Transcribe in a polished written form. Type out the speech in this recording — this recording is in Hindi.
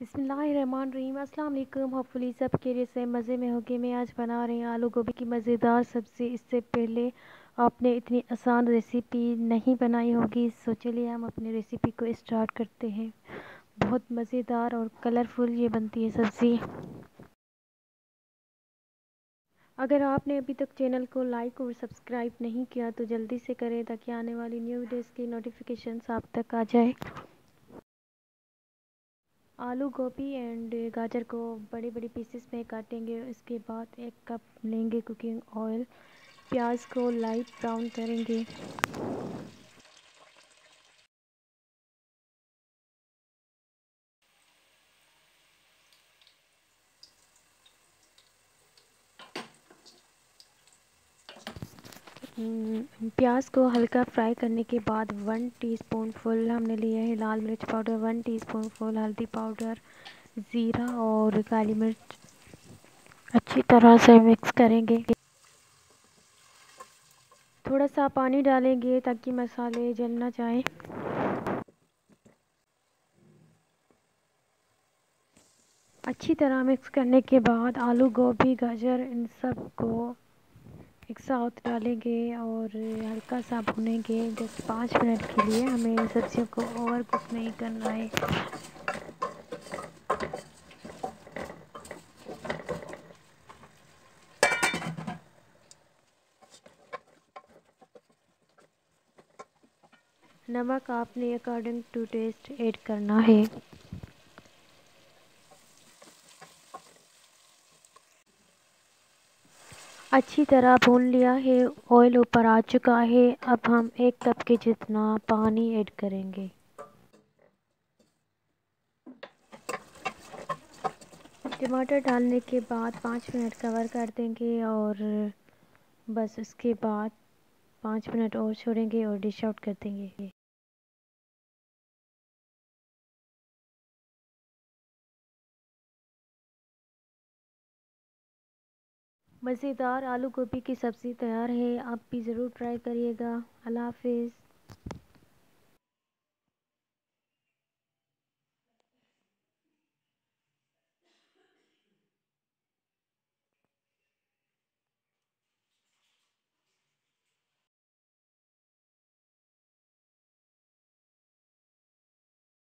बिस्मिल्लाहिर्रहमानिर्रहीम। अस्सलाम वालेकुम। होपफुली सब खैरियत से मज़े में होंगे। मैं आज बना रही हूँ आलू गोभी की मज़ेदार सब्ज़ी। इससे पहले आपने इतनी आसान रेसिपी नहीं बनाई होगी, सो चलिए हम अपनी रेसिपी को स्टार्ट करते हैं। बहुत मज़ेदार और कलरफुल ये बनती है सब्ज़ी। अगर आपने अभी तक चैनल को लाइक और सब्सक्राइब नहीं किया तो जल्दी से करें ताकि आने वाली न्यू वीडियोज़ की नोटिफिकेशंस आप तक आ जाए। आलू गोभी एंड गाजर को बड़े बड़े पीसेस में काटेंगे। इसके बाद 1 कप लेंगे कुकिंग ऑयल। प्याज को लाइट ब्राउन करेंगे। प्याज को हल्का फ्राई करने के बाद 1 टीस्पून फुल हमने लिया है लाल मिर्च पाउडर, 1 टीस्पून फुल हल्दी पाउडर, ज़ीरा और काली मिर्च अच्छी तरह से मिक्स करेंगे। थोड़ा सा पानी डालेंगे ताकि मसाले जल ना जाए। अच्छी तरह मिक्स करने के बाद आलू गोभी गाजर इन सब को एक साथ डालेंगे और हल्का सा भुनेंगे। जस्ट 5 मिनट के लिए, हमें सब्जियों को ओवर कुक नहीं करना है। नमक आपने अकॉर्डिंग टू टेस्ट ऐड करना है। अच्छी तरह भून लिया है, ऑयल ऊपर आ चुका है। अब हम 1 कप के जितना पानी ऐड करेंगे। टमाटर डालने के बाद 5 मिनट कवर कर देंगे और बस उसके बाद 5 मिनट और छोड़ेंगे और डिश आउट कर देंगे। मज़ेदार आलू गोभी की सब्ज़ी तैयार है। आप भी ज़रूर ट्राई करिएगा। अल्लाह हाफिज़।